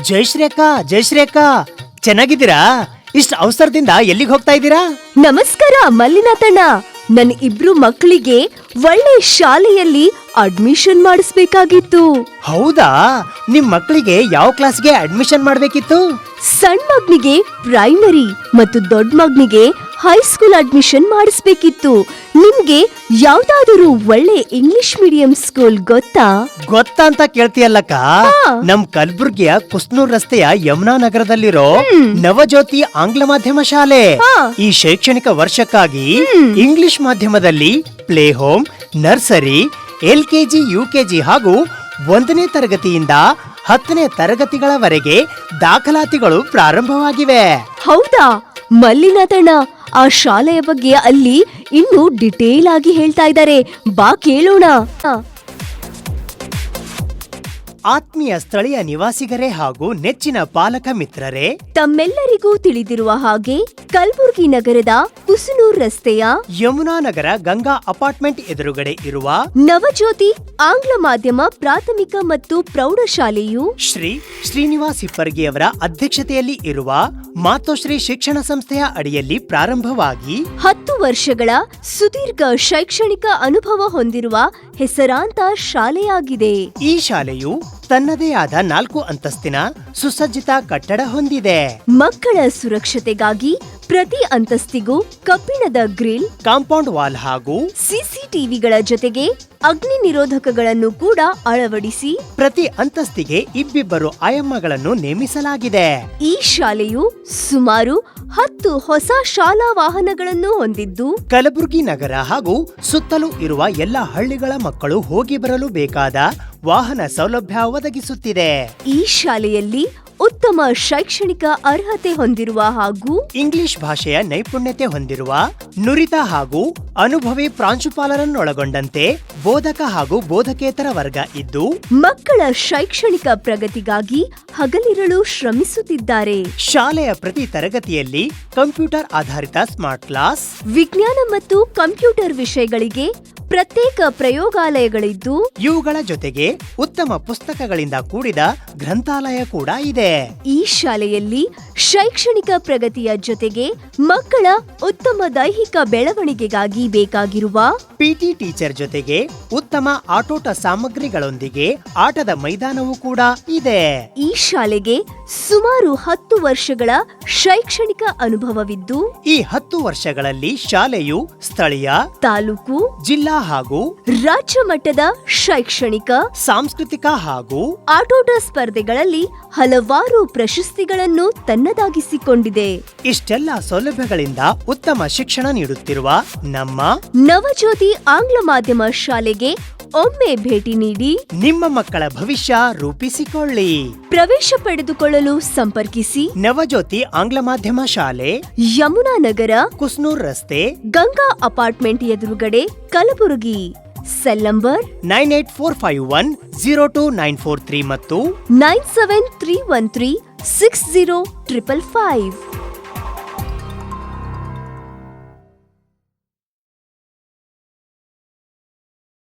ಜಯಶ್ರೀ ಅಕ್ಕ ಚೆನ್ನಾಗಿದ್ದೀರಾ? ಇಷ್ಟ ಅವಸರದಿಂದ ಎಲ್ಲಿಗೆ ಹೋಗ್ತಾ ಇದ್ದೀರಾ? ನಮಸ್ಕಾರ ಮಲ್ಲಿನಾಥಣ್ಣ. ನನ್ನ ಇಬ್ರು ಮಕ್ಕಳಿಗೆ ಒಳ್ಳೆ ಶಾಲೆಯಲ್ಲಿ ಅಡ್ಮಿಷನ್ ಮಾಡಿಸ್ಬೇಕಾಗಿತ್ತು. ಹೌದಾ? ನಿಮ್ ಮಕ್ಕಳಿಗೆ ಯಾವ ಕ್ಲಾಸ್ಗೆ ಅಡ್ಮಿಷನ್ ಮಾಡ್ಬೇಕಿತ್ತು? ಸಣ್ಣ ಮಗನಿಗೆ ಪ್ರೈಮರಿ ಮತ್ತು ದೊಡ್ಡ ಮಗನಿಗೆ ಹೈಸ್ಕೂಲ್ ಅಡ್ಮಿಷನ್ ಮಾಡಿಸ್ಬೇಕಿತ್ತು. ನಿಮ್ಗೆ ಯಾವ್ದಾದರೂ ಒಳ್ಳೆ ಇಂಗ್ಲಿಷ್ ಮೀಡಿಯಂ ಸ್ಕೂಲ್ ಗೊತ್ತಾ ಅಂತ ಕೇಳ್ತೀಯಲ್ಲಕ್ಕ, ನಮ್ ಕಲಬುರ್ಗಿಯ ಕುಸ್ನೂರ್ ರಸ್ತೆಯ ಯಮುನಾ ನಗರದಲ್ಲಿರೋ ನವಜ್ಯೋತಿ ಆಂಗ್ಲ ಮಾಧ್ಯಮ ಶಾಲೆ ಈ ಶೈಕ್ಷಣಿಕ ವರ್ಷಕ್ಕಾಗಿ ಇಂಗ್ಲಿಷ್ ಮಾಧ್ಯಮದಲ್ಲಿ play home, nursery, LKG, UKG ಹಾಗೂ 1ನೇ ತರಗತಿಯಿಂದ 10ನೇ ತರಗತಿಗಳವರೆಗೆ ದಾಖಲಾತಿಗಳು ಪ್ರಾರಂಭವಾಗಿವೆ. ಹೌದಾ ಮಲ್ಲಿನಾಥಣ್ಣ, ಆ ಶಾಲೆಯ ಬಗ್ಗೆ ಅಲ್ಲಿ ಇನ್ನೂ ಡಿಟೇಲ್ ಆಗಿ ಹೇಳ್ತಾ ಇದ್ದಾರೆ. ಬಾ ಕೇಳೋಣ. ಆತ್ಮೀಯ ಸ್ಥಳೀಯ ನಿವಾಸಿಗರೇ ಹಾಗೂ ನೆಚ್ಚಿನ ಪಾಲಕ ಮಿತ್ರರೇ, ತಮ್ಮೆಲ್ಲರಿಗೂ ತಿಳಿದಿರುವ ಹಾಗೆ ಕಲಬುರಗಿ ನಗರದ ಕುಸನೂರ್ ರಸ್ತೆಯ ಯಮುನಾ ನಗರ ಗಂಗಾ ಅಪಾರ್ಟ್ಮೆಂಟ್ ಎದುರುಗಡೆ ಇರುವ ನವಜ್ಯೋತಿ ಆಂಗ್ಲ ಮಾಧ್ಯಮ ಪ್ರಾಥಮಿಕ ಮತ್ತು ಪ್ರೌಢಶಾಲೆಯು ಶ್ರೀನಿವಾಸ್ ಹಿಪ್ಪರ್ಗಿಯವರ ಅಧ್ಯಕ್ಷತೆಯಲ್ಲಿ ಇರುವ ಮಾತೋಶ್ರೀ ಶಿಕ್ಷಣ ಸಂಸ್ಥೆಯ ಅಡಿಯಲ್ಲಿ ಪ್ರಾರಂಭವಾಗಿ 10 ವರ್ಷಗಳ ಸುದೀರ್ಘ ಶೈಕ್ಷಣಿಕ ಅನುಭವ ಹೊಂದಿರುವ ಹೆಸರಾಂತ ಶಾಲೆಯಾಗಿದೆ. ಈ ಶಾಲೆಯು ತನ್ನದೇ ಆದ 4 ಅಂತಸ್ತಿನ ಸುಸಜ್ಜಿತ ಕಟ್ಟಡ ಹೊಂದಿದೆ. ಮಕ್ಕಳ ಸುರಕ್ಷತೆಗಾಗಿ ಪ್ರತಿ ಅಂತಸ್ತಿಗೂ ಕಬ್ಬಿಣದ ಗ್ರಿಲ್, ಕಾಂಪೌಂಡ್ ವಾಲ್ ಹಾಗೂ CCTVಗಳ ಜೊತೆಗೆ ಅಗ್ನಿ ನಿರೋಧಕಗಳನ್ನು ಕೂಡ ಅಳವಡಿಸಿ ಪ್ರತಿ ಅಂತಸ್ತಿಗೆ ಇಬ್ಬಿಬ್ಬರು ಆಯಮ್ಮಗಳನ್ನು ನೇಮಿಸಲಾಗಿದೆ. ಈ ಶಾಲೆಯು ಸುಮಾರು 10 ಹೊಸ ಶಾಲಾ ವಾಹನಗಳನ್ನು ಹೊಂದಿದ್ದು ಕಲಬುರಗಿ ನಗರ ಹಾಗೂ ಸುತ್ತಲೂ ಇರುವ ಎಲ್ಲ ಹಳ್ಳಿಗಳ ಮಕ್ಕಳು ಹೋಗಿ ಬರಲು ಬೇಕಾದ ವಾಹನ ಸೌಲಭ್ಯ ಒದಗಿಸುತ್ತಿದೆ. ಈ ಶಾಲೆಯಲ್ಲಿ ಉತ್ತಮ ಶೈಕ್ಷಣಿಕ ಅರ್ಹತೆ ಹೊಂದಿರುವ ಹಾಗೂ ಇಂಗ್ಲಿಷ್ ಭಾಷೆಯ ನೈಪುಣ್ಯತೆ ಹೊಂದಿರುವ ನುರಿತ ಹಾಗೂ ಅನುಭವಿ ಪ್ರಾಂಶುಪಾಲರನ್ನೊಳಗೊಂಡಂತೆ ಬೋಧಕ ಹಾಗೂ ಬೋಧಕೇತರ ವರ್ಗ ಇದ್ದು ಮಕ್ಕಳ ಶೈಕ್ಷಣಿಕ ಪ್ರಗತಿಗಾಗಿ ಹಗಲಿರುಳು ಶ್ರಮಿಸುತ್ತಿದ್ದಾರೆ. ಶಾಲೆಯ ಪ್ರತಿ ತರಗತಿಯಲ್ಲಿ ಕಂಪ್ಯೂಟರ್ ಆಧಾರಿತ ಸ್ಮಾರ್ಟ್ ಕ್ಲಾಸ್, ವಿಜ್ಞಾನ ಮತ್ತು ಕಂಪ್ಯೂಟರ್ ವಿಷಯಗಳಿಗೆ ಪ್ರತ್ಯೇಕ ಪ್ರಯೋಗಾಲಯಗಳಿದ್ದು ಇವುಗಳ ಜೊತೆಗೆ ಉತ್ತಮ ಪುಸ್ತಕಗಳಿಂದ ಕೂಡಿದ ಗ್ರಂಥಾಲಯ ಕೂಡ ಇದೆ. ಈ ಶಾಲೆಯಲ್ಲಿ ಶೈಕ್ಷಣಿಕ ಪ್ರಗತಿಯ ಜೊತೆಗೆ ಮಕ್ಕಳ ಉತ್ತಮ ದೈಹಿಕ ಬೆಳವಣಿಗೆಗಾಗಿ ಬೇಕಾಗಿರುವ PT ಟೀಚರ್ ಜೊತೆಗೆ ಉತ್ತಮ ಆಟೋಟ ಸಾಮಗ್ರಿಗಳೊಂದಿಗೆ ಆಟದ ಮೈದಾನವೂ ಕೂಡ ಇದೆ. ಈ ಶಾಲೆಗೆ ಸುಮಾರು 10 ವರ್ಷಗಳ ಶೈಕ್ಷಣಿಕ ಅನುಭವವಿದ್ದು ಈ 10 ವರ್ಷಗಳಲ್ಲಿ ಶಾಲೆಯು ಸ್ಥಳೀಯ, ತಾಲೂಕು, ಜಿಲ್ಲಾ ಹಾಗೂ ರಾಜ್ಯ ಮಟ್ಟದ ಶೈಕ್ಷಣಿಕ, ಸಾಂಸ್ಕೃತಿಕ ಹಾಗೂ ಆಟೋಟ ಸ್ಪರ್ಧೆಗಳಲ್ಲಿ ಹಲವಾರು ಪ್ರಶಸ್ತಿಗಳನ್ನು ತನ್ನದಾಗಿಸಿಕೊಂಡಿದೆ. ಇಷ್ಟೆಲ್ಲ ಸೌಲಭ್ಯಗಳಿಂದ ಉತ್ತಮ ಶಿಕ್ಷಣ ನೀಡುತ್ತಿರುವ ನಮ್ಮ ನವಜ್ಯೋತಿ ಆಂಗ್ಲ ಮಾಧ್ಯಮ ಶಾಲೆಗೆ ಒಮ್ಮೆ ಭೇಟಿ ನೀಡಿ ನಿಮ್ಮ ಮಕ್ಕಳ ಭವಿಷ್ಯ ರೂಪಿಸಿಕೊಳ್ಳಿ. ಪ್ರವೇಶ ಪಡೆದುಕೊಳ್ಳಲು ಸಂಪರ್ಕಿಸಿ ನವಜ್ಯೋತಿ ಆಂಗ್ಲ ಮಾಧ್ಯಮ ಶಾಲೆ, ಯಮುನಾ ನಗರ, ಕುಸ್ನೂರ್ ರಸ್ತೆ, ಗಂಗಾ ಅಪಾರ್ಟ್ಮೆಂಟ್ ಎದುರುಗಡೆ, ಕಲಬುರಗಿ. ಸೆಲ್ ನಂಬರ್ 9841029943 ಮತ್ತು 97313605555.